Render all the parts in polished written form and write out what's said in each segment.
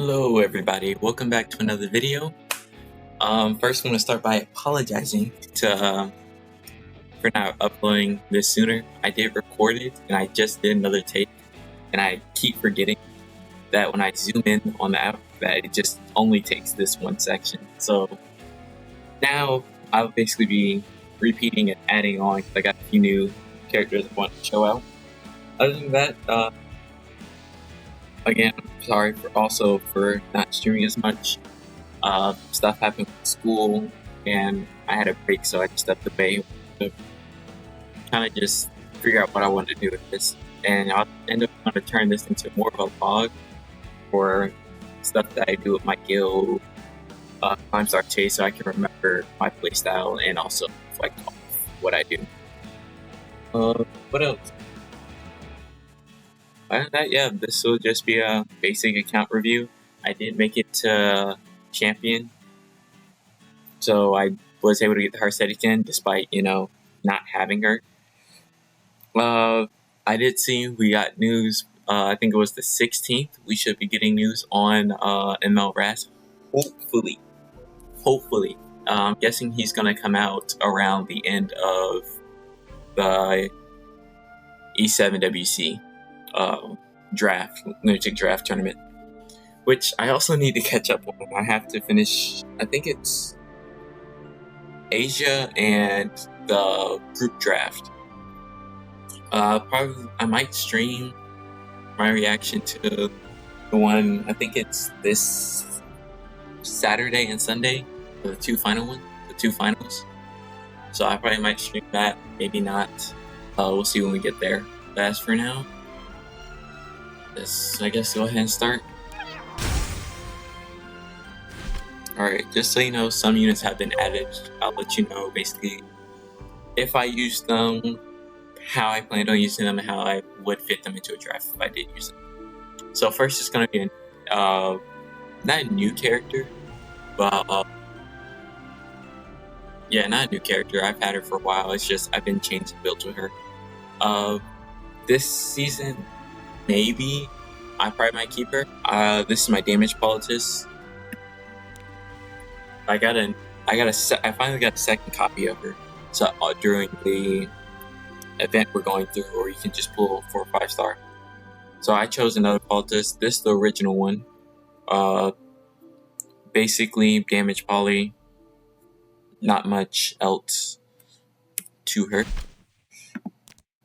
Hello everybody, welcome back to another video. First I'm going to start by apologizing for not uploading this sooner. I did record it and I just did another take, and I keep forgetting that when I zoom in on the app that it just only takes this one section. So now I'll basically be repeating and adding on because I got a few new characters I want to show out. Other than that, again, I'm sorry for not streaming as much. Stuff happened with school, and I had a break, so I just stepped away to kind of just figure out what I wanted to do with this. And I'll end up going to turn this into more of a vlog for stuff that I do with my guild, Climb Star Chase, so I can remember my playstyle and also reflect on what I do. What else? Other than that, yeah, this will just be a basic account review. I did make it to champion, so I was able to get the Harsetti again despite, not having her. I did see we got news, I think it was the 16th, we should be getting news on ML Raz. Hopefully. I'm guessing he's going to come out around the end of the E7 WC Lunatic Draft tournament, which I also need to catch up on. I have to finish, I think it's Asia and the group draft. Probably I might stream my reaction to the one, I think it's this Saturday and Sunday, the two finals. So I probably might stream that, maybe not. We'll see when we get there. But as for now, let's, I guess, go ahead and start. Alright, just so you know, some units have been added. I'll let you know basically if I use them, how I planned on using them, and how I would fit them into a draft if I did use them. So first it's going to be not a new character, but yeah, not a new character. I've had her for a while. It's just I've been changing builds with her. This season, maybe I probably might keep her. This is my damage politics. I finally got a second copy of her. So during the event we're going through, or you can just pull 4 or 5 star. So I chose another politics. This is the original one. Basically damage poly. Not much else to her.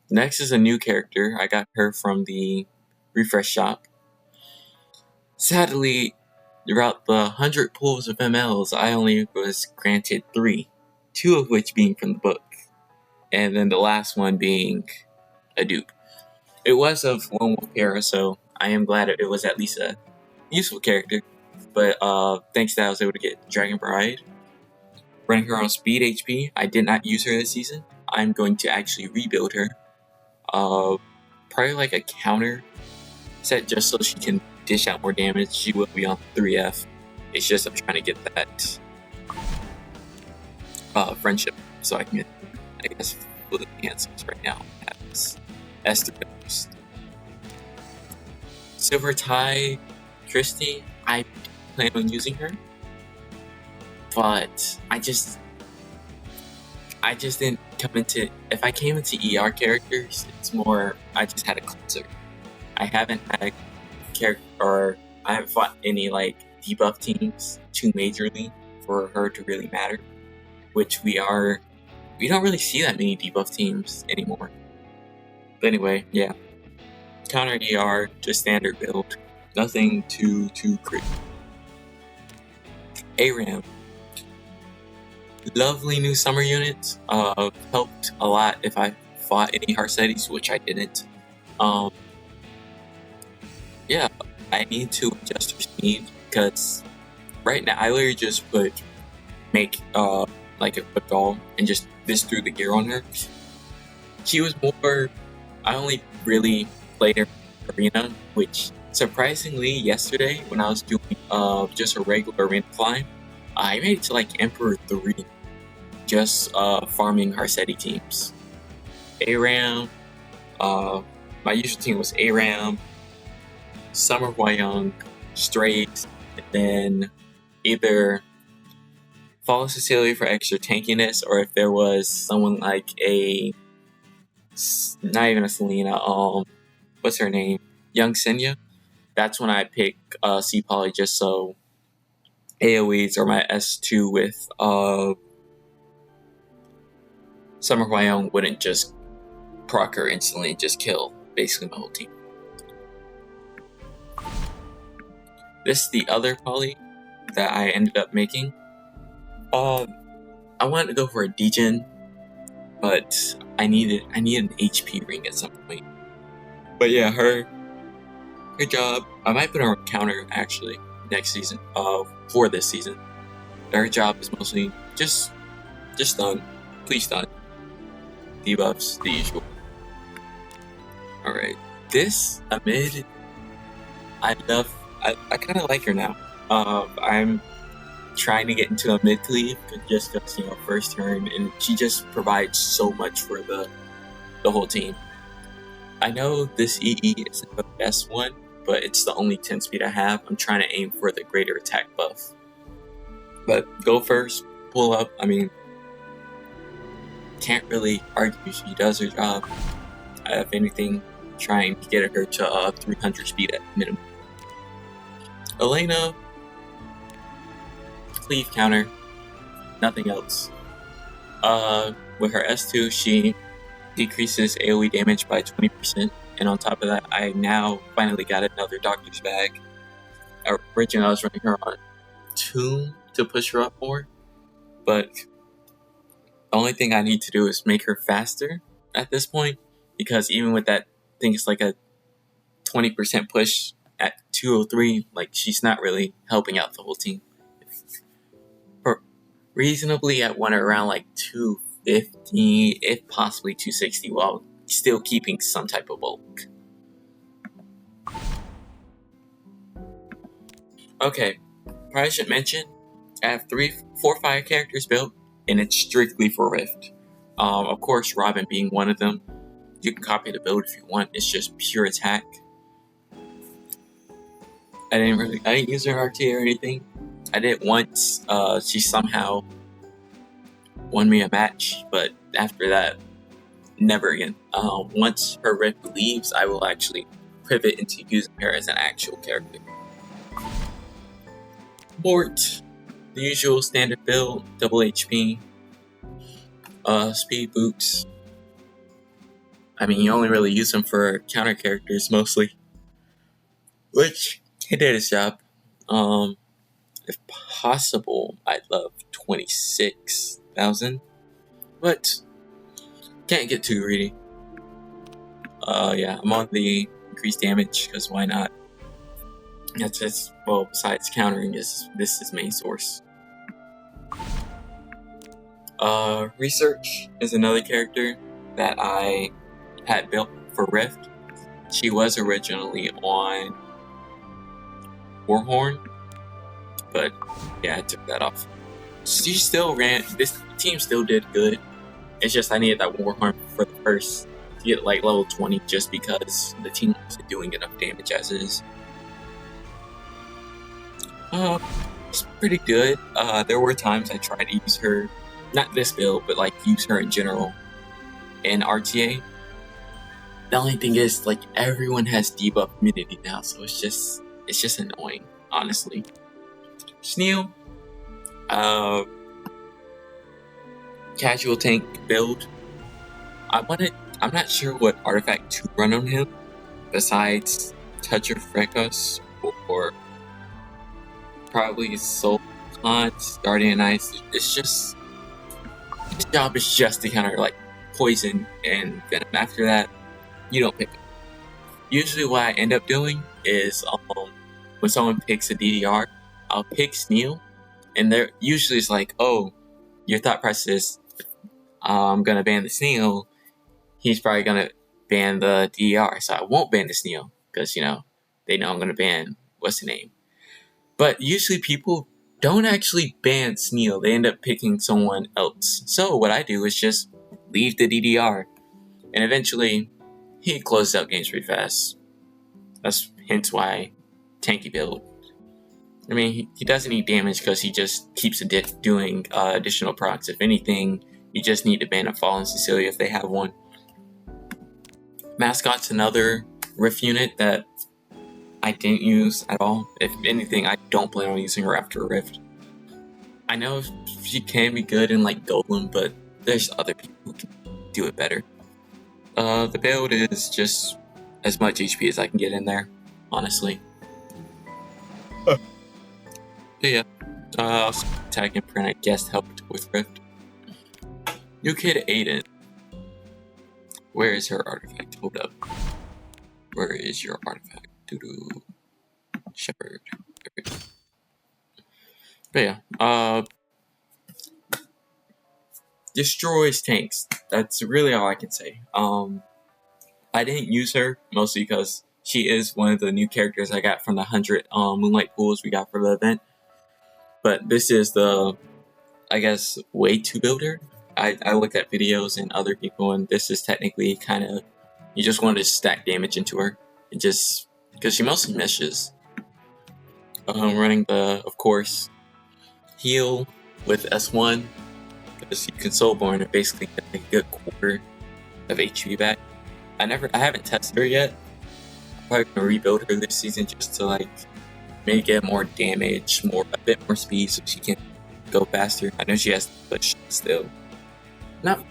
Next is a new character. I got her from the refresh shop. Sadly, throughout the 100 pulls of MLs, I only was granted 3, 2 of which being from the book, and then the last one being a dupe. It was of Lone Wolf Era, so I am glad it was at least a useful character, but thanks to that I was able to get Dragon Bride. Running her on speed HP. I did not use her this season. I'm going to actually rebuild her. Probably like a counter set just so she can dish out more damage. She will be on 3F. It's just I'm trying to get that friendship so I can get, I guess, fully enhancements right now. As S3 boost. Silver Tie Tristy, I plan on using her, but I just didn't come into. If I came into ER characters, it's more I just had a cleanser. I haven't had I haven't fought any like debuff teams too majorly for her to really matter. Which we don't really see that many debuff teams anymore. But anyway, yeah. Counter ER, just standard build. Nothing too crazy. ARAM. Lovely new summer unit. Helped a lot if I fought any Harsettis, which I didn't. Yeah, I need to adjust her speed because right now I literally just make like a quick doll and just threw the gear on her. She was more. I only really played her arena, which surprisingly yesterday when I was doing just a regular arena climb, I made it to like Emperor 3. Just farming Harsetti teams. ARAM, my usual team was ARAM, Summer Hwayoung, strays, and then either follow Cecilia for extra tankiness, or if there was someone like not even a Selena, what's her name? Young Senya. That's when I pick C Poly just so AoEs or my S2 with Summer Hwayoung wouldn't just proc her instantly and just kill basically my whole team. This is the other Poly that I ended up making. I wanted to go for a Degen, but I needed an HP ring at some point. But yeah, her job, I might put her on counter actually next season, for this season. Her job is mostly just stun, please stun, debuffs, the usual. Alright, this Amid, I kind of like her now. I'm trying to get into a mid cleave just because, first turn, and she just provides so much for the whole team. I know this EE isn't the best one, but it's the only 10 speed I have. I'm trying to aim for the greater attack buff. But go first, pull up. I mean, can't really argue. She does her job. If anything, trying to get her to 300 speed at minimum. Elena, cleave counter, nothing else. With her S2, she decreases AoE damage by 20%, and on top of that, I now finally got another Doctor's Bag. Originally, I was running her on Tomb to push her up more, but the only thing I need to do is make her faster at this point, because even with that, I think it's like a 20% push at 203, like, she's not really helping out the whole team. Reasonably, I want her around like 250, if possibly 260, while still keeping some type of bulk. Okay, probably should mention, I have 4 fire characters built, and it's strictly for Rift. Of course, Robin being one of them. You can copy the build if you want. It's just pure attack. I didn't use her RT or anything. I did once. She somehow won me a match, but after that, never again. Once her Rift leaves, I will actually pivot into using her as an actual character. Mort, the usual standard build, double HP, speed boots. I mean, you only really use them for counter characters mostly, which he did his job. If possible, I'd love 26,000, but can't get too greedy. Yeah, I'm on the increased damage because why not? That's just, well, besides countering, this is main source. Research is another character that I had built for Rift. She was originally on Warhorn, but yeah, I took that off. She still ran, this team still did good. It's just I needed that Warhorn for the first to get like level 20 just because the team wasn't doing enough damage as it is. It's pretty good. There were times I tried to use her, not this build, but like use her in general in RTA. The only thing is, like, everyone has debuff immunity now, so it's just annoying, honestly. Sneal, casual tank build. I'm not sure what artifact to run on him, besides Touch of Frekos, or probably Soul Cons, Guardian Ice. It's just, his job is just to counter, like, poison and venom. After that, you don't pick it. Usually what I end up doing is, when someone picks a DDR, I'll pick Sneal, and they're usually it's like, oh, your thought process is, I'm gonna ban the Sneal, he's probably gonna ban the DDR, so I won't ban the Sneal, because, they know I'm gonna ban, what's the name? But usually people don't actually ban Sneal, they end up picking someone else. So what I do is just leave the DDR, and eventually he closes out games pretty fast. That's hence why tanky build. I mean, he doesn't need damage because he just keeps doing additional procs. If anything, you just need to ban a Fallen Cecilia if they have one. Mascot's another Rift unit that I didn't use at all. If anything, I don't plan on using her after Rift. I know she can be good in like Golem, but there's other people who can do it better. The build is just as much HP as I can get in there, honestly. But yeah, Attack Imprint I guess helped with Rift. New Kid Aiden. Where is her artifact? Hold up. Where is your artifact? Doo-doo. Shepherd. But yeah, destroys tanks. That's really all I can say. I didn't use her mostly because she is one of the new characters I got from the 100 Moonlight pools we got for the event. But this is the, I guess, way to build her. I looked at videos and other people, and this is technically kind of, you just want to stack damage into her. It just, because she mostly misses. Running the, of course, heal with S1, because you can Soulborn and basically get a good quarter of HP back. I haven't tested her yet. I'm probably gonna rebuild her this season just to like maybe get more damage, a bit more speed, so she can go faster. I know she has to push still. Now,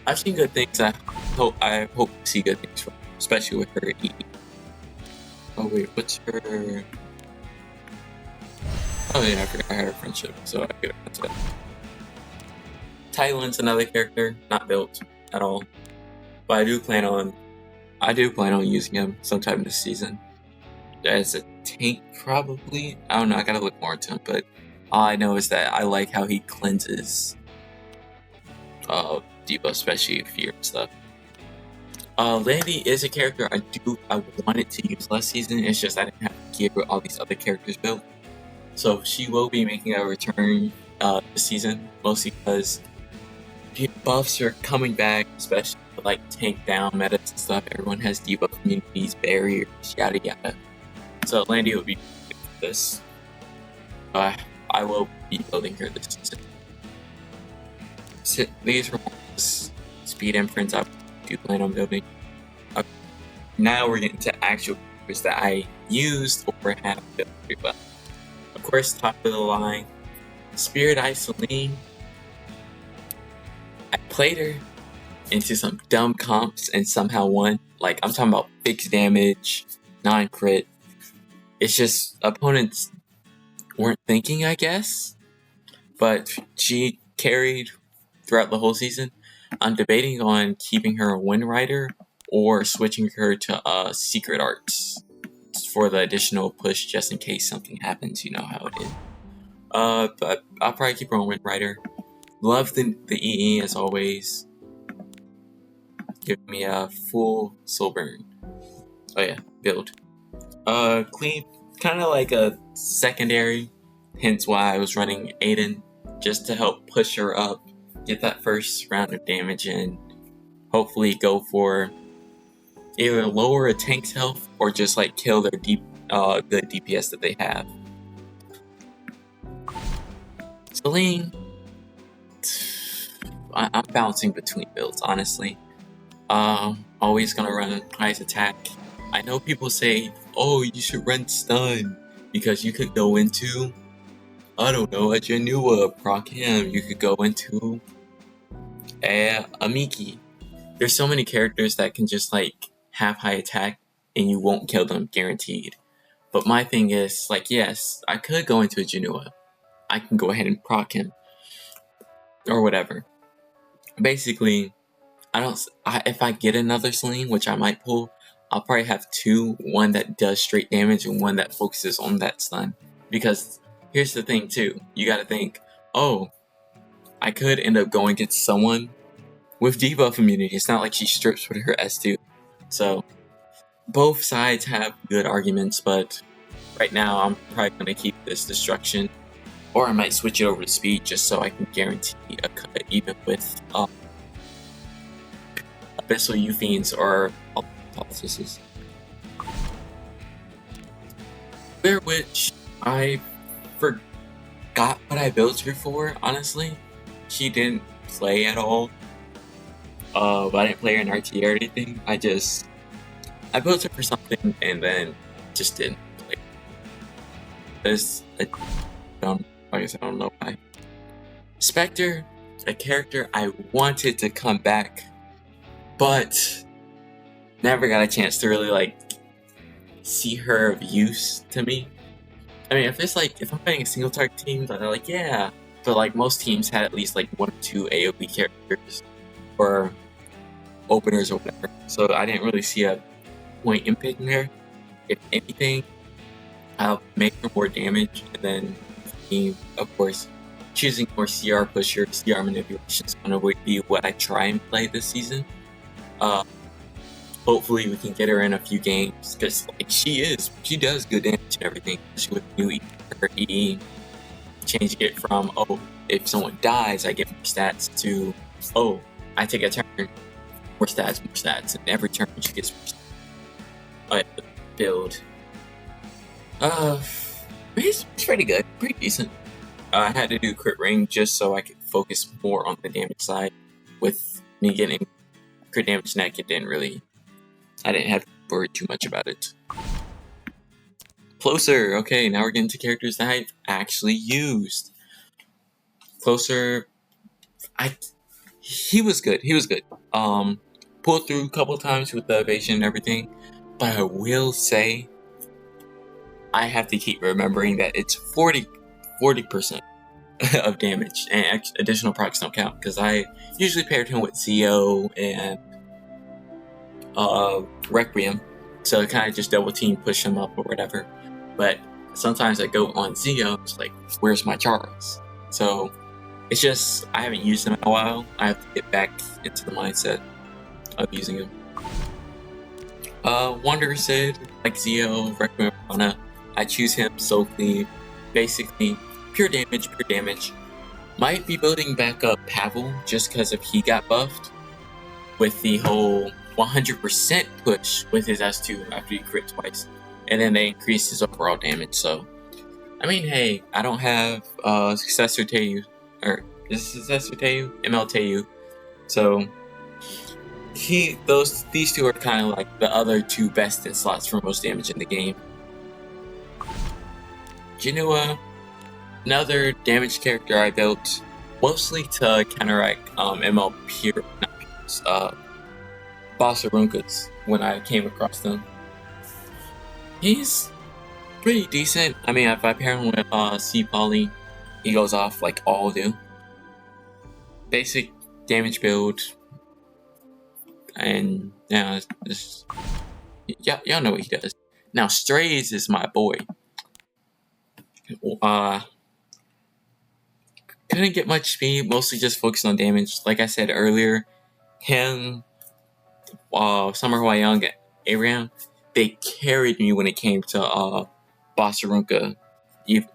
I've seen good things. I hope to see good things from her, especially with her EE. Oh wait, what's her? Oh yeah, I forgot I had her friendship, so I get it. That. Tylan's another character, not built at all, but I do plan on using him sometime this season. As a tank, probably. I don't know, I gotta look more into him, but all I know is that I like how he cleanses D.Va, especially Fear and stuff. Landy is a character I wanted to use last season, it's just I didn't have gear with all these other characters built. So she will be making a return this season, mostly because buffs are coming back, especially with, like tank down metas and stuff. Everyone has debuff communities, barriers, yada yada. So Landy will be good for this. I will be building her this season. So these are speed imprints I do plan on building. Now we're getting to actual characters that I used or have built pretty well. Of course, top of the line, Spirit Eye Celine. I played her into some dumb comps and somehow won. Like, I'm talking about fixed damage, non-crit. It's just opponents weren't thinking, I guess. But she carried throughout the whole season. I'm debating on keeping her a Wind Rider or switching her to Secret Arts for the additional push just in case something happens. You know how it is. But I'll probably keep her on Wind Rider. Love the EE as always. Give me a full soul burn. Oh yeah, build. Clean, kind of like a secondary. Hence why I was running Aiden, just to help push her up, get that first round of damage in. Hopefully go for either lower a tank's health or just like kill their good DPS that they have. Celine, I'm bouncing between builds, honestly. Always gonna run highest attack. I know people say, oh, you should run stun because you could go into, I don't know, a Janua proc him. You could go into a Miki. There's so many characters that can just like have high attack and you won't kill them guaranteed. But my thing is, like, yes, I could go into a Janua. I can go ahead and proc him or whatever. Basically, if I get another Celine, which I might pull, I'll probably have two, one that does straight damage and one that focuses on that stun. Because here's the thing too, you gotta think, oh, I could end up going against someone with debuff immunity. It's not like she strips with her S2. So both sides have good arguments, but right now I'm probably gonna keep this destruction, or I might switch it over to speed just so I can guarantee a cut even with Abyssal Eufiends or Politices. Bear Witch, I forgot what I built her for, honestly. She didn't play at all. But I didn't play her in RTA or anything. I built her for something and then just didn't play. I don't know why. Spectre, a character I wanted to come back, but never got a chance to really see her of use to me. I mean, if I'm playing a single target team, then I'm yeah. But most teams had at least 1 or 2 AoE characters or openers or whatever. So I didn't really see a point in picking her. If anything, I'll make her more damage, and then of course, choosing more CR pusher, CR manipulation is going to be what I try and play this season. Hopefully we can get her in a few games, because she does good damage and everything, especially with new her E, changing it from, if someone dies, I get more stats, to, I take a turn, more stats, and every turn she gets more stats. But the build, it's pretty good, pretty decent. I had to do crit ring just so I could focus more on the damage side. With me getting crit damage neck, I didn't have to worry too much about it. Closer, okay, now we're getting to characters that I've actually used. Closer, he was good. Pulled through a couple times with the evasion and everything, but I will say, I have to keep remembering that it's 40% of damage, and additional procs don't count, because I usually paired him with Zio and Requiem, so I kind of just double team, push him up or whatever. But sometimes I go on Zio, it's where's my Charles? So it's just, I haven't used him in a while. I have to get back into the mindset of using him. Wanderer Sid, Zio, Requiem, Ana, I choose him solely, basically, pure damage. Might be building back up Pavel just because he got buffed with the whole 100% push with his S2 after he crit twice, and then they increased his overall damage. So, I mean, hey, I don't have Successor Teu, or is it Successor Teu? ML Teu. So these two are kind of the other 2 best in slots for most damage in the game. Genua, another damage character I built mostly to counteract ML Pure, Bossarunkas when I came across them. He's pretty decent. I mean, if I pair him with C Poly, he goes off like all do. Basic damage build, and yeah, y'all know what he does. Now Strays is my boy. Couldn't get much speed, mostly just focused on damage. Like I said earlier, him, Summer Hwayoung, Aram, they carried me when it came to Bossarunka,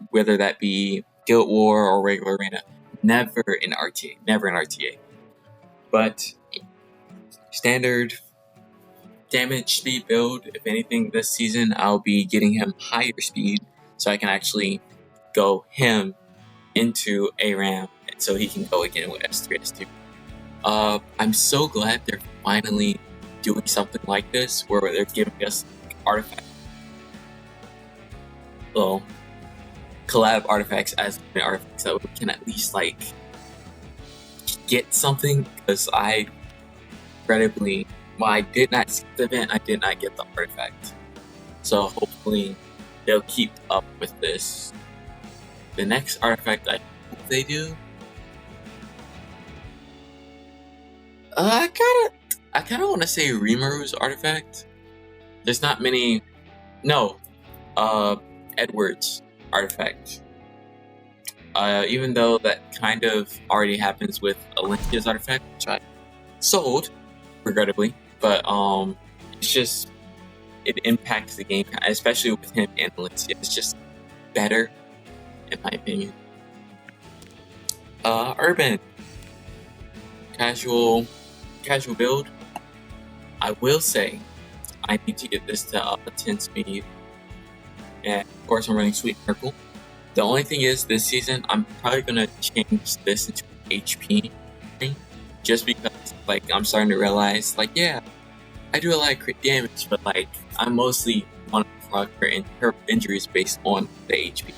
whether that be Guild War or regular arena. Never in RTA. But standard damage speed build, if anything, this season I'll be getting him higher speed, so I can actually go him into ARAM, so he can go again with S3, S2. I'm so glad they're finally doing something like this, where they're giving us artifacts, collab artifacts as artifacts that we can at least get something, because I did not skip the event, I did not get the artifact. So hopefully they'll keep up with this. The next artifact I hope they do, I kind of want to say Rimaru's artifact. There's not many. No, Edward's artifact. Even though that kind of already happens with Olympia's artifact, which I sold, regrettably. But it's just, it impacts the game, especially with him and Olympia. It's just better, in my opinion. Urban, casual build. I will say, I need to get this to 10 speed, and of course I'm running Sweet Miracle. The only thing is, this season, I'm probably going to change this into HP thing, just because, like, I'm starting to realize, like, yeah, I do a lot of crit damage, but, like, I mostly want to proc her injuries based on the HP.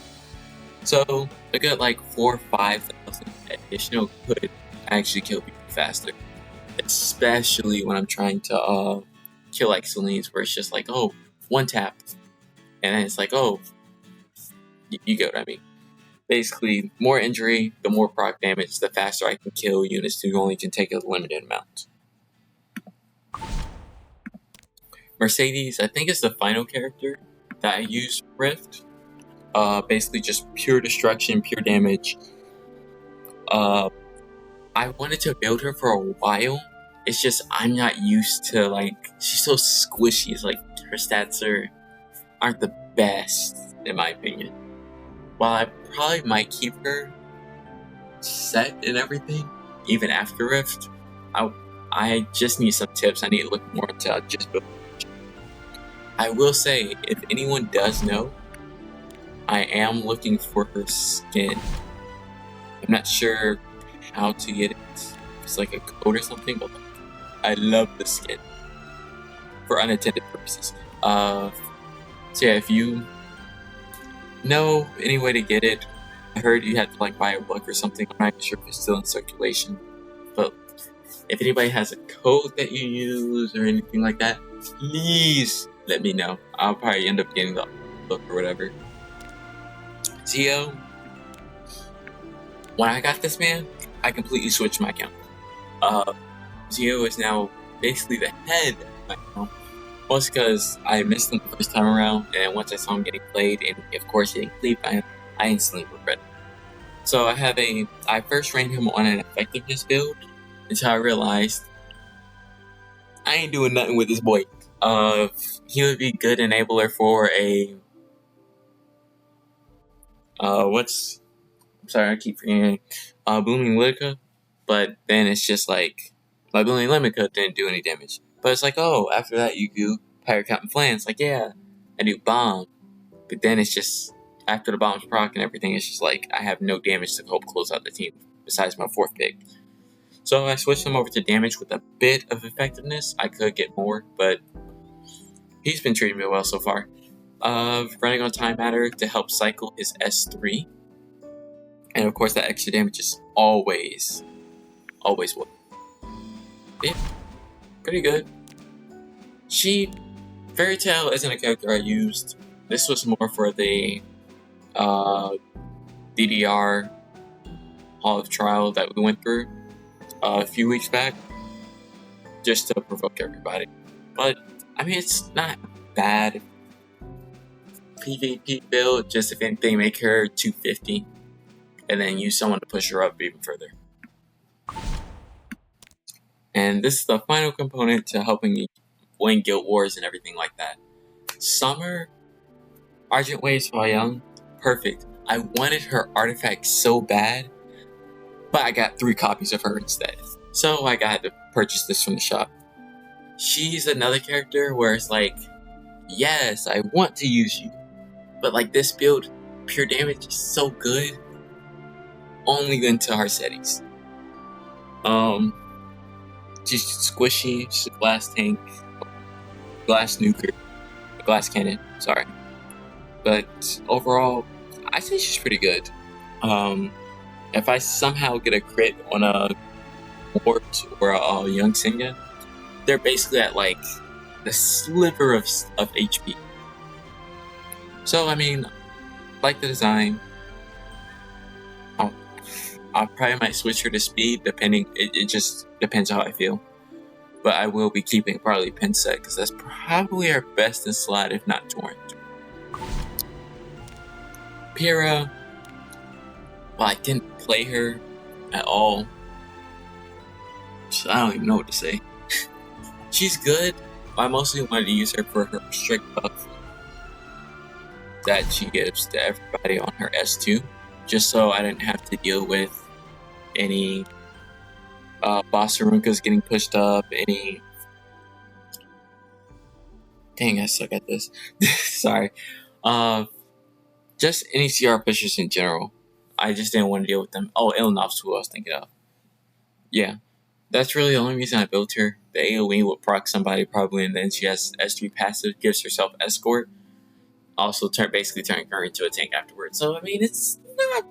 So, a good, like, 4,000 or 5,000 additional could actually kill people faster. Especially when I'm trying to kill, like, Celine's, where it's just like, oh, one tap. And then it's like, oh, you get what I mean. Basically, more injury, the more proc damage, the faster I can kill units who only can take a limited amount. Mercedes, I think, is the final character that I use for Rift. Basically just pure destruction, pure damage. I wanted to build her for a while. It's just I'm not used to, like, she's so squishy. It's like her stats aren't the best, in my opinion. While I probably might keep her set and everything, even after Rift, I just need some tips. I need to look more into just build. I will say, if anyone does know, I am looking for her skin. I'm not sure how to get it. It's like a code or something, but I love the skin for unintended purposes. So yeah, if you know any way to get it, I heard you had to, like, buy a book or something. I'm not sure if it's still in circulation, but if anybody has a code that you use or anything like that, please let me know. I'll probably end up getting the book or whatever. Zio, when I got this man, I completely switched my account. Zio is now basically the head of my account. Mostly because I missed him the first time around, and once I saw him getting played, and of course getting cleaved by him, I instantly regret it. So I first ran him on an effectiveness build until I realized I ain't doing nothing with this boy. He would be good enabler for a I'm sorry, I keep forgetting. Blooming Litica, but then it's just like my Blooming Litica didn't do any damage. But it's like, oh, after that you do Pirate Captain Flans. Like, yeah, I do bomb, but then it's just after the bomb's proc and everything, it's just like I have no damage to help close out the team besides my fourth pick. So I switched him over to damage with a bit of effectiveness. I could get more, but he's been treating me well so far. Running on Time Matter to help cycle his S3. And of course that extra damage is always what. Yeah, pretty good. Fairy Tail isn't a character I used. This was more for the DDR Hall of Trial that we went through a few weeks back, just to provoke everybody. But I mean, it's not bad PvP build. Just if anything, make her 250, and then use someone to push her up even further. And this is the final component to helping me win Guild Wars and everything like that. Summer, Argent Waves Young, perfect. I wanted her artifact so bad, but I got 3 copies of her instead. So I got to purchase this from the shop. She's another character where it's like, yes, I want to use you, but like this build, pure damage is so good, only into our settings. She's squishy, she's a glass tank, glass nuker, glass cannon, sorry. But overall, I think she's pretty good. If I somehow get a crit on a Mort or a Young Senga, they're basically at like the sliver of HP. So I mean, like the design. I probably might switch her to speed, depending. It just depends how I feel. But I will be keeping probably Pinset, because that's probably our best in slot, if not Torrent. Pyrrha, well, I didn't play her at all, so I don't even know what to say. She's good. I mostly wanted to use her for her strict buff that she gives to everybody on her S2, just so I didn't have to deal with any boss Arunkas getting pushed up, any... Dang, I suck at this. Sorry. just any CR pushers in general. I just didn't want to deal with them. Oh, Ilnoff's who I was thinking of. Yeah, that's really the only reason I built her. The AoE will proc somebody probably, and then she has S3 passive, gives herself escort. Also, basically turning her into a tank afterwards. So, I mean, it's not...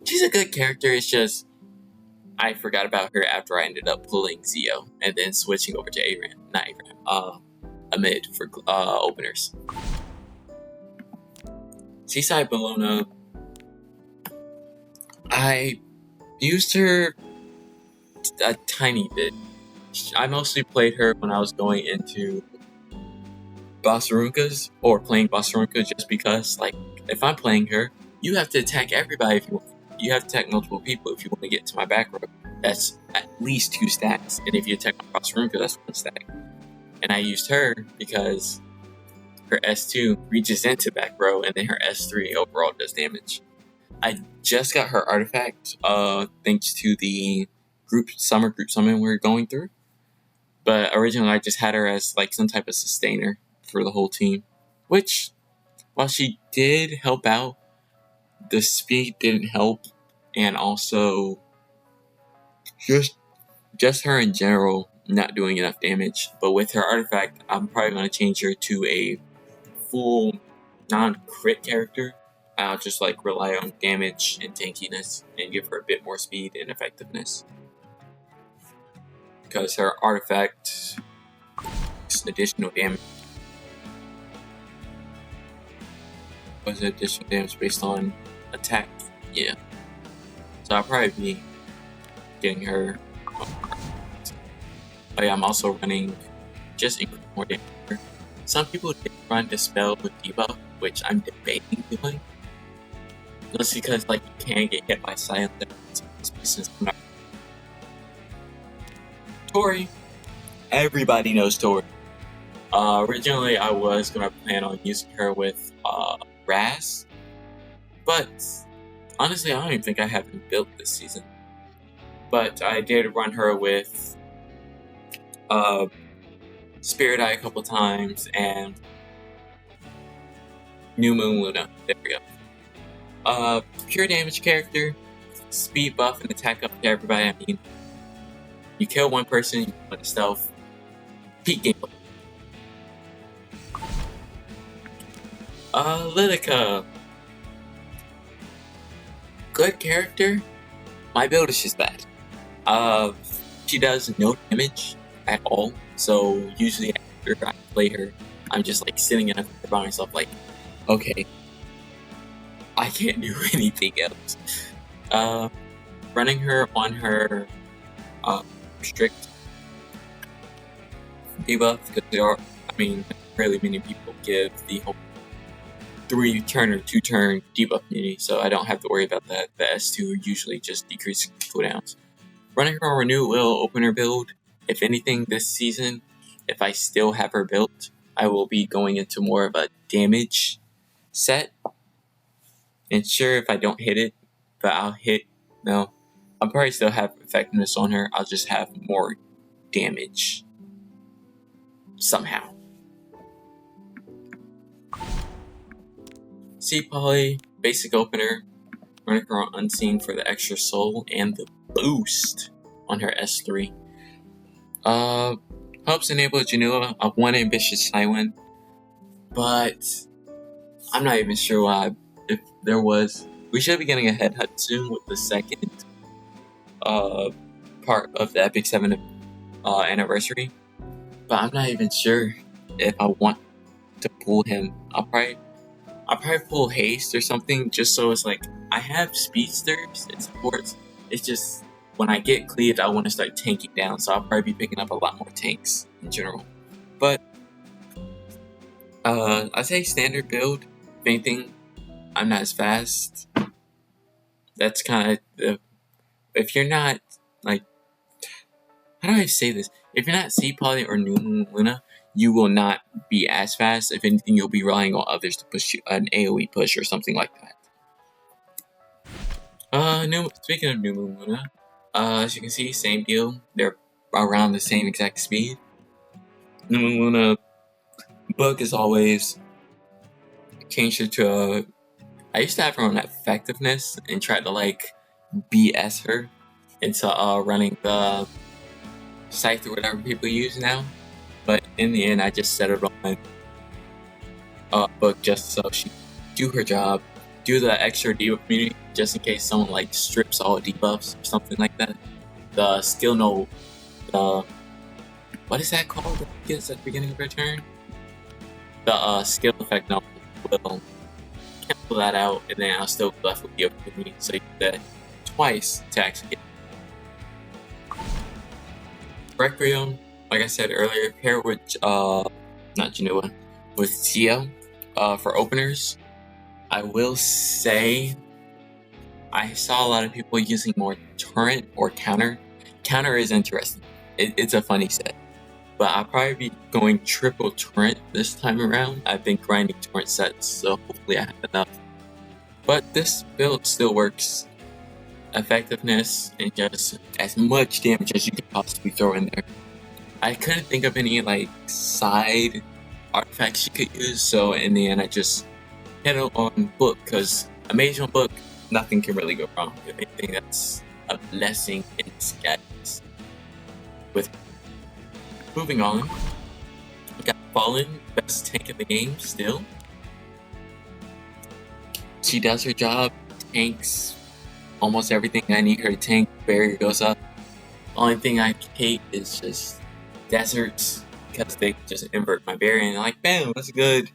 She's a good character, it's just... I forgot about her after I ended up pulling Zio, and then switching over to a mid for openers. Seaside Bellona... I used her a tiny bit. I mostly played her when I was going into Bossarunkas or playing Bossarunka just because, like, if I'm playing her, you have to attack everybody if you want. You have to attack multiple people if you want to get to my back row. That's at least 2 stacks. And if you attack my Bossarunka, that's 1 stack. And I used her because her S2 reaches into back row and then her S3 overall does damage. I just got her artifact thanks to the group summon we're going through. But originally I just had her as like some type of sustainer for the whole team. Which, while she did help out, the speed didn't help. And also, just her in general not doing enough damage. But with her artifact, I'm probably going to change her to a full non-crit character. I'll just like rely on damage and tankiness and give her a bit more speed and effectiveness. Because her artifact is additional damage. Was additional damage based on attack? Yeah. So I'll probably be getting her. Oh yeah, I'm also running just more damage. Some people did run Dispel with debuff, which I'm debating doing. Just because like you can get hit by silence. Tori. Everybody knows Tori. Originally I was gonna plan on using her with Raz, but honestly I don't even think I have him built this season. But I did run her with Spirit Eye a couple times and New Moon Luna. There we go. Pure damage character, speed buff and attack up to everybody. I mean, you kill one person, you put stealth, peak gameplay. Lidica. Good character. My build is just bad. She does no damage at all. So usually after I play her, I'm just like sitting in a corner by myself, like, okay, I can't do anything else. Running her on her strict debuff because there are, I mean, rarely many people give the whole 3-turn or 2-turn debuff immunity, so I don't have to worry about that. The S2 usually just decreases cooldowns. Running her on Renew will open her build. If anything, this season, if I still have her built, I will be going into more of a damage set. And sure, if I don't hit it, but I'll hit, no, I'll probably still have effectiveness on her. I'll just have more damage somehow. Sea Poly, basic opener, running her on Unseen for the extra soul and the boost on her S3. Helps enable Janua of 1 ambitious Tywin, but I'm not even sure why. If there was, we should be getting a head hut soon with the second part of the Epic 7 anniversary, but I'm not even sure if I want to pull him. I'll probably pull haste or something, just so it's like I have speedsters and supports. It's just when I get cleaved, I want to start tanking down, so I'll probably be picking up a lot more tanks in general. But I say standard build. If anything, I'm not as fast. That's kind of if you're not like, how do I say this? If you're not Sea Poly or New Moon Luna, you will not be as fast. If anything, you'll be relying on others to push you, an AoE push or something like that. Speaking of New Moon Luna, as you can see, same deal. They're around the same exact speed. New Moon Luna book as always. Changed it to a I used to have her on effectiveness and tried to like BS her into running the scythe or whatever people use now. But in the end, I just set it on book just so she do her job, do the extra debuff community just in case someone like strips all debuffs or something like that. The skill node, what is that called that gets at the beginning of her turn? The skill effect node will cancel that out, and then I'll still be left with the opportunity. So you do that twice to actually get Requiem. Like I said earlier, pair with not Janua, with Tio for openers. I will say I saw a lot of people using more Torrent or Counter. Counter is interesting. It's a funny set. But I'll probably be going triple Torrent this time around. I've been grinding Torrent sets, so hopefully I have enough. But this build still works. Effectiveness and just as much damage as you can possibly throw in there. I couldn't think of any like side artifacts you could use, so in the end I just hit it on book, because amazing book, nothing can really go wrong. If anything, that's a blessing in disguise. With moving on, we got Fallen, best tank in the game still. She does her job, tanks almost everything I need her to tank. Barrier goes up. Only thing I hate is just deserts, because they just invert my barrier and like, bam, that's good.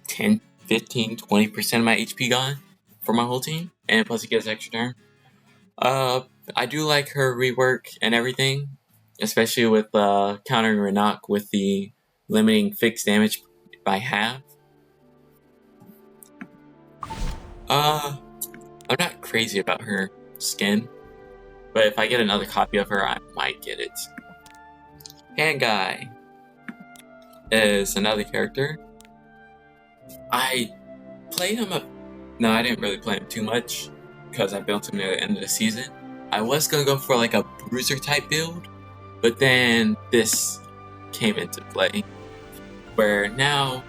10, 15, 20% of my HP gone for my whole team, and plus he gets extra turn. I do like her rework and everything, especially with countering Renak with the limiting fixed damage by half. I'm not crazy about her skin, but if I get another copy of her, I might get it. Hand Guy is another character. I played him no, I didn't really play him too much because I built him near the end of the season. I was gonna go for like a bruiser type build, but then this came into play, where now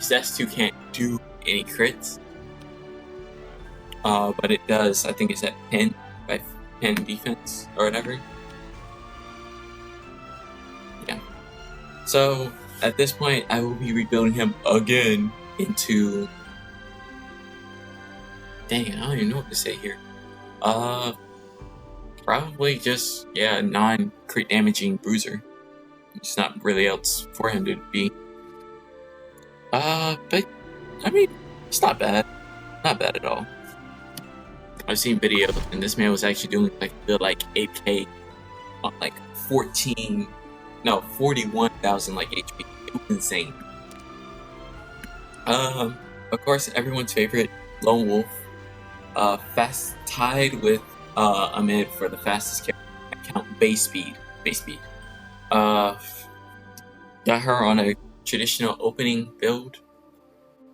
S2 can't do any crits. But it does, I think it's at 10 by 10 defense or whatever. Yeah. So at this point, I will be rebuilding him again into. Dang it, I don't even know what to say here. Probably just, non-crit damaging bruiser. There's not really else for him to be. But I mean, it's not bad. Not bad at all. I've seen videos, and this man was actually doing like 8k on like 41,000 like HP. It was insane. Of course, everyone's favorite, Lone Wolf. Fast tied with Amid for the fastest character count base speed. Got her on a traditional opening build.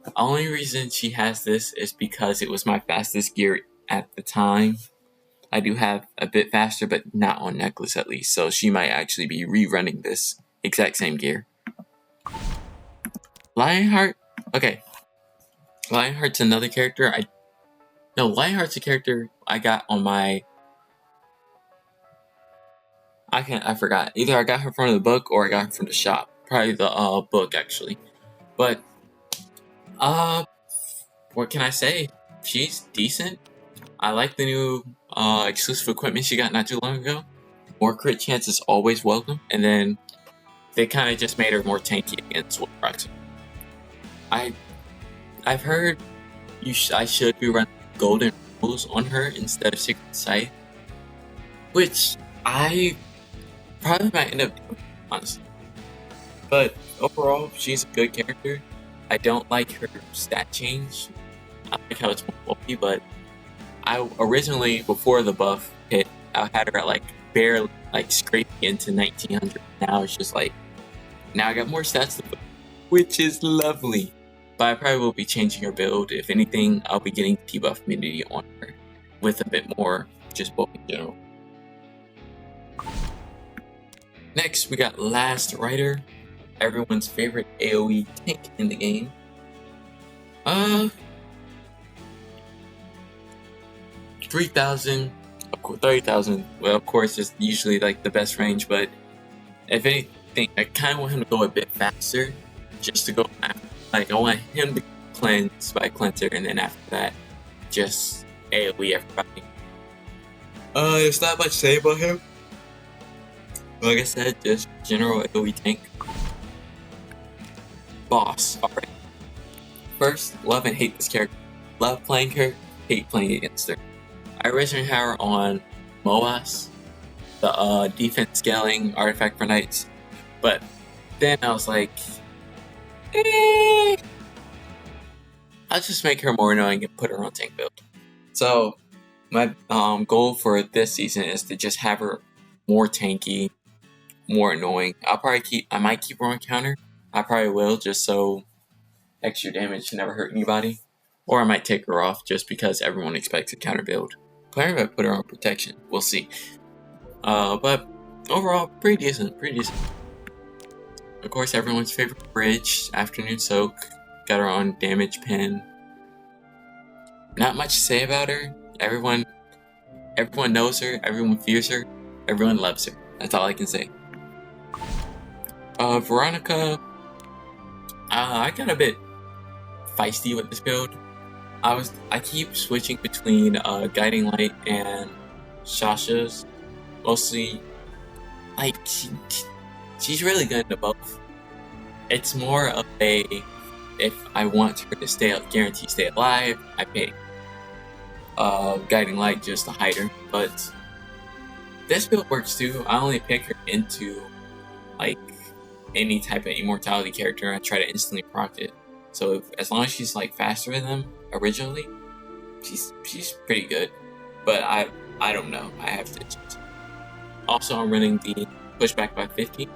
The only reason she has this is because it was my fastest gear at the time. I do have a bit faster, but not on necklace at least, so she might actually be rerunning this exact same gear. Lionheart? Okay. Lionheart's another character. Lionheart's a character I got on my... I forgot. Either I got her from the book or I got her from the shop. Probably the book, actually. But, what can I say? She's decent. I like the new exclusive equipment she got not too long ago. More crit chance is always welcome. And then they kind of just made her more tanky against Wolf Proxy. I've heard I should be running Golden Rules on her instead of Secret Sight, which I probably might end up doing, honestly. But overall, she's a good character. I don't like her stat change. I like how it's more bulky, but I originally, before the buff hit, I had her at like barely like scraping into 1900. Now it's just like, now I got more stats to put, which is lovely. But I probably will be changing her build. If anything, I'll be getting debuff immunity on her with a bit more just bulk in general. Next, we got Last Rider, everyone's favorite AoE tank in the game. Uh, 3,000, 30,000. Well, of course, is usually like the best range, but if anything, I kind of want him to go a bit faster, just to go. Like I want him to cleanse by cleanser, and then after that, just AOE everybody. There's not much to say about him. Like I said, just general AOE tank. Boss. Alright. First, love and hate this character. Love playing her, hate playing against her. I originally had her on Moas, the defense scaling artifact for knights, but then I was like, I'll just make her more annoying and put her on tank build. So my goal for this season is to just have her more tanky, more annoying. I might keep her on counter. I probably will, just so extra damage never hurt anybody. Or I might take her off just because everyone expects a counter build. Probably might put her on protection. We'll see. But overall, pretty decent. Of course, everyone's favorite bridge, Afternoon Soak. Got her on damage pin. Not much to say about her. Everyone knows her. Everyone fears her. Everyone loves her. That's all I can say. Veronica. I got a bit feisty with this build. I keep switching between Guiding Light and Shasha's. Mostly, like, she's really good at both. It's more of a, if I want her to guarantee stay alive, I pay Guiding Light just to hide her. But this build works too. I only pick her into like any type of immortality character. I try to instantly proc it. So as long as she's like faster than them originally, she's pretty good. But I don't know. I have to. Also, I'm running the pushback by 50.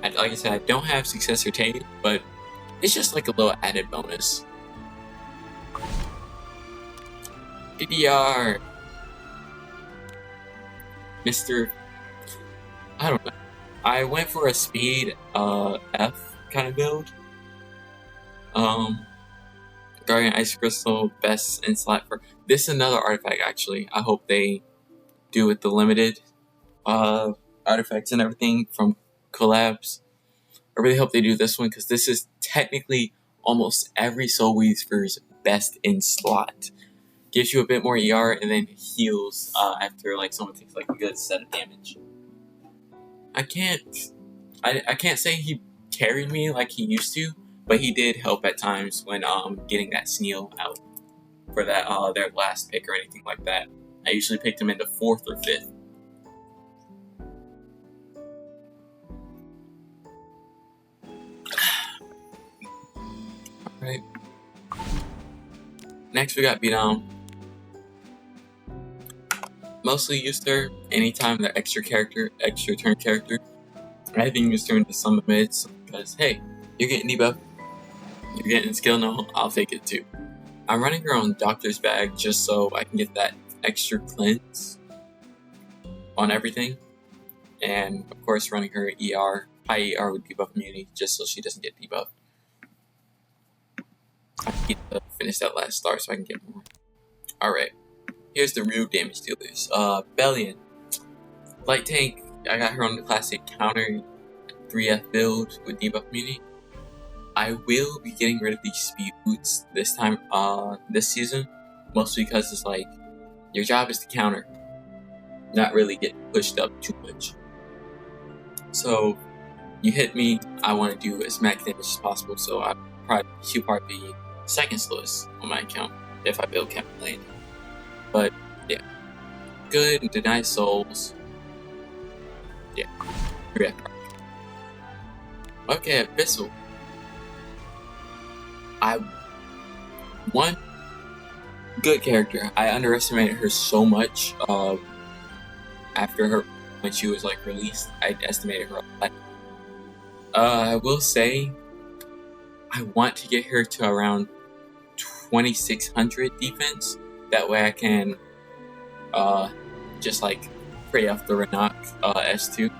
Like I said, I don't have Successor Tate, but it's just like a little added bonus. DDR, Mr. I don't know. I went for a speed F kind of build. Guardian Ice Crystal, best in slot for this is another artifact actually. I hope they do with the limited artifacts and everything from collabs. I really hope they do this one because this is technically almost every Soul Weaver's best in slot. Gives you a bit more ER and then heals after like someone takes like a good set of damage. I can't say he carried me like he used to, but he did help at times when getting that Sneal out for that their last pick or anything like that. I usually picked him in the 4th or 5th. Alright. Next we got Beatdown. Mostly used her anytime they're extra turn character. I even used her into some mids because hey, you're getting debuff, you're getting skill no, I'll take it too. I'm running her on Doctor's Bag just so I can get that extra cleanse on everything. And of course running her ER, high ER with debuff immunity just so she doesn't get debuffed. I need to finish that last star so I can get more. Alright, here's the real damage dealers. Bellion. Light tank, I got her on the classic counter 3F build with debuff immunity. I will be getting rid of these speed boots this time, this season. Mostly because it's like, your job is to counter, not really get pushed up too much. So, you hit me, I want to do as max damage as possible, so she'll probably be second slowest on my account if I build Captain Lane. But, yeah. Good and deny souls. Yeah. 3F. Okay, Abyssal. One good character. I underestimated her so much after her when she was like released. I estimated her a lot. I will say I want to get her to around 2600 defense. That way I can just like pray off the Renok S2.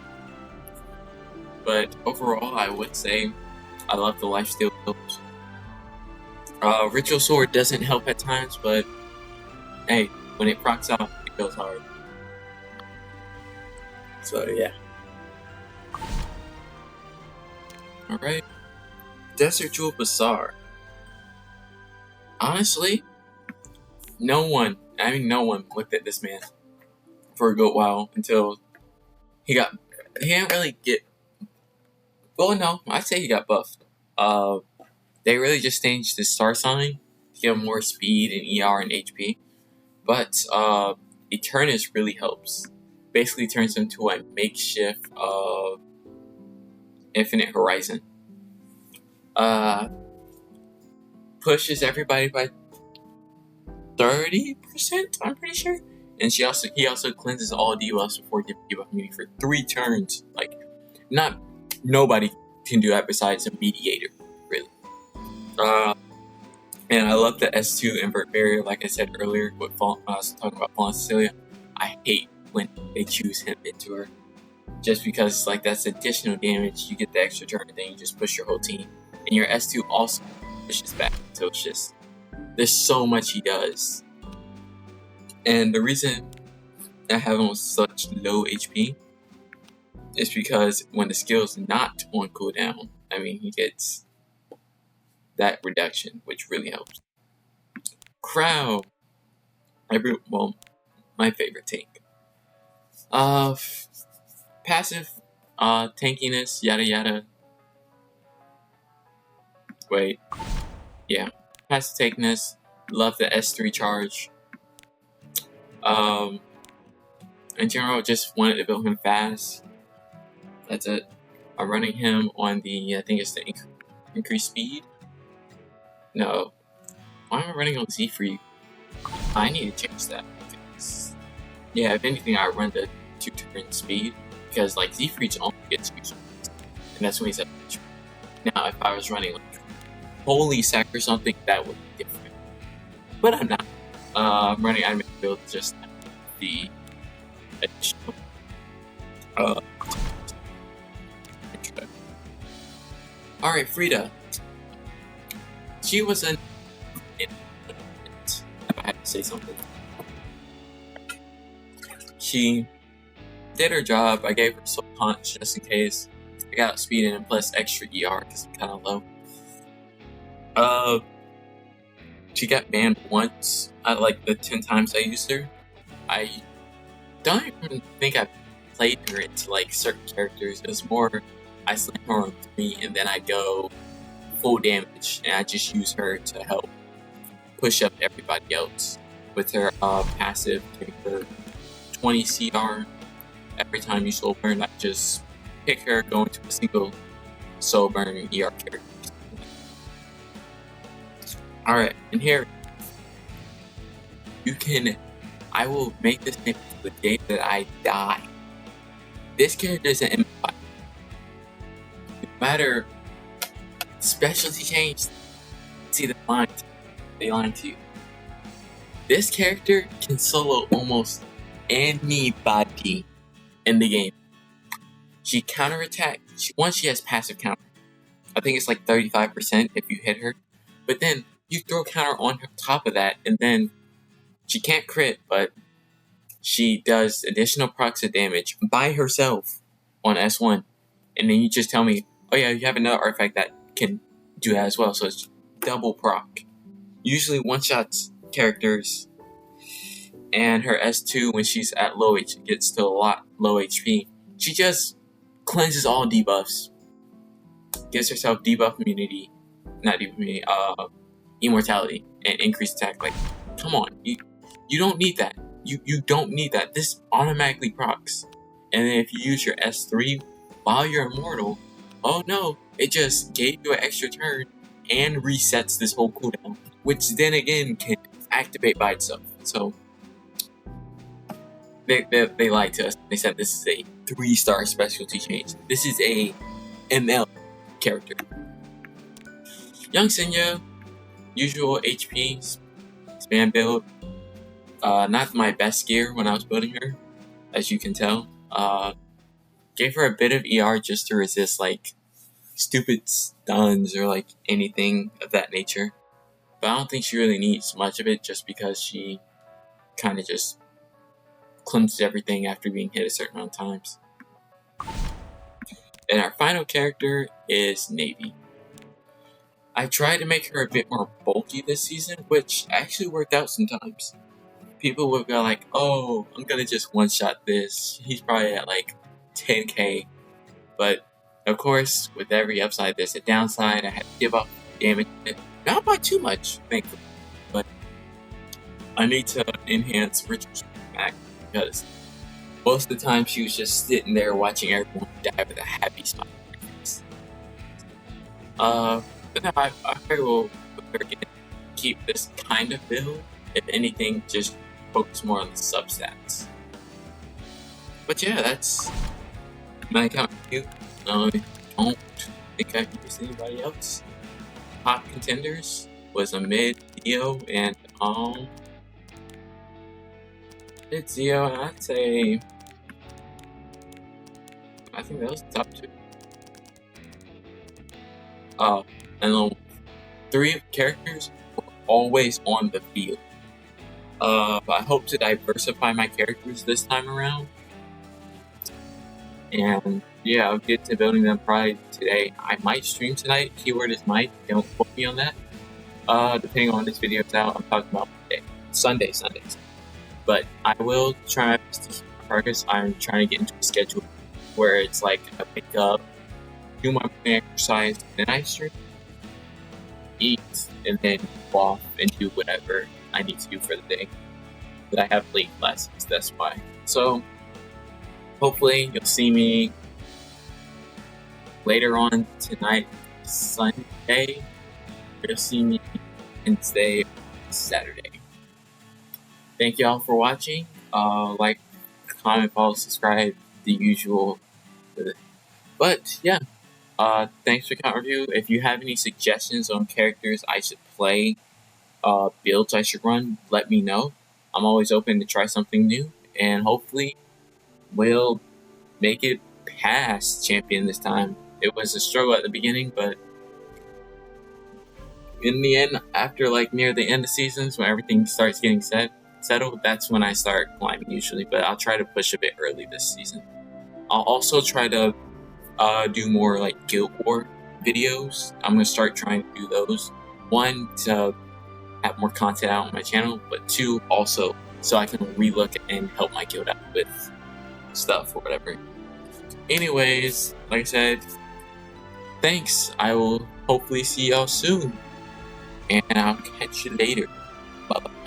But overall I would say I love the lifesteal builds. Ritual Sword doesn't help at times, but hey, when it procs out, it goes hard. So yeah. Alright. Desert Jewel Bazaar. Honestly, no one looked at this man for a good while until he didn't really get, well, no, I'd say he got buffed. They really just changed his star sign to give him more speed and ER and HP. But Eternus really helps. Basically turns him into a makeshift Infinite Horizon. Pushes everybody by 30%, I'm pretty sure. And he also cleanses all debuffs before giving debuff immunity for 3 turns. Like, nobody can do that besides a mediator, really. And I love the S2 invert barrier, like I said earlier when I was talking about Fallen Cecilia. I hate when they choose him into her. Just because like that's additional damage, you get the extra turn, and then you just push your whole team. And your S2 also pushes back, so it's just, there's so much he does. And the reason I have him with such low HP is because when the skill's not on cooldown, he gets that reduction, which really helps. Crow. My favorite tank. Passive, tankiness, yada yada. Wait. Yeah. Passive tankiness. Love the S3 charge. In general, just wanted to build him fast. That's it. I'm running him on the, I think it's the increased speed. No. Why am I running on Z-Free? I need to change that. Yeah, if anything, I run the 2-turn speed. Because, like, Z-Free only gets 2 turns. And that's when he's at. Now, if I was running, like, Holy Sack or something, that would be different. But I'm not. I'm running anime build just the additional. Alright, Frida. She was if I had to say something. She did her job. I gave her Soul Punch just in case. I got speed and plus extra ER because I'm kind of low. She got banned once. Like the 10 times I used her. I don't even think I played her into like certain characters. It was more I slam her on 3 and then I go full damage and I just use her to help push up everybody else with her passive, giving her 20 CR every time you soul burn. I just pick her, go into a single soul burn ER character. Alright, and here I will make this thing the day that I die. This character is an M5. No matter specialty change, see they line to you. This character can solo almost anybody in the game. She counterattack. Once she has passive counter. I think it's like 35% if you hit her. But then you throw counter on top of that, and then she can't crit, but she does additional procs of damage by herself on S1. And then you just tell me, oh yeah, you have another artifact that can do that as well, so it's double proc. Usually one-shots characters, and her S2 when she's at low HP gets to a lot low HP. She just cleanses all debuffs, gives herself debuff immunity, not debuff immunity, immortality, and increased attack. Like, come on, you don't need that. You don't need that. This automatically procs. And then if you use your S3 while you're immortal, oh no, it just gave you an extra turn and resets this whole cooldown, which then again can activate by itself. So they lied to us. They said this is a 3-star specialty change. This is a ML character. Young Senya, usual HP, spam build. Not my best gear when I was building her, as you can tell. Gave her a bit of ER just to resist like stupid stuns or like anything of that nature. but I don't think she really needs much of it just because she kind of just clumps everything after being hit a certain amount of times. And our final character is Navy. I tried to make her a bit more bulky this season, which actually worked out sometimes. People would go like, oh, I'm gonna just one-shot this. He's probably at like 10k. But, of course, with every upside, there's a downside. I had to give up damage. Not by too much, thankfully. But I need to enhance Richard's back because most of the time she was just sitting there watching everyone die with a happy smile on her face. But now I will keep this kind of build. If anything, just focus more on the substats. But yeah, that's my account review. I don't think I've used anybody else. Top contenders was a mid Zio and mid Zio, and I'd say I think that was the top 2. And then 3 characters were always on the field. I hope to diversify my characters this time around. And yeah, I'll get to building them probably today. I might stream tonight. Keyword is might. Don't quote me on that. Depending on when this video is out, I'm talking about Sundays. But I will try to keep progress. I'm trying to get into a schedule where it's like I wake up, do my morning exercise, then I stream, eat, and then go off and do whatever I need to do for the day. But I have late classes, that's why. So hopefully you'll see me later on tonight, Sunday. You'll see me Wednesday, Saturday. Thank y'all for watching. Like, comment, follow, subscribe, the usual. But yeah, thanks for account review. If you have any suggestions on characters I should play, builds I should run, let me know. I'm always open to try something new, and hopefully we'll make it past champion this time. It was a struggle at the beginning, but in the end, after like near the end of seasons, when everything starts getting settled, that's when I start climbing usually. But I'll try to push a bit early this season. I'll also try to do more like Guild War videos. I'm gonna start trying to do those. 1, to have more content out on my channel, but 2, also so I can relook and help my guild out with stuff or whatever. Anyways, like I said, thanks. I will hopefully see y'all soon, and I'll catch you later. Bye bye.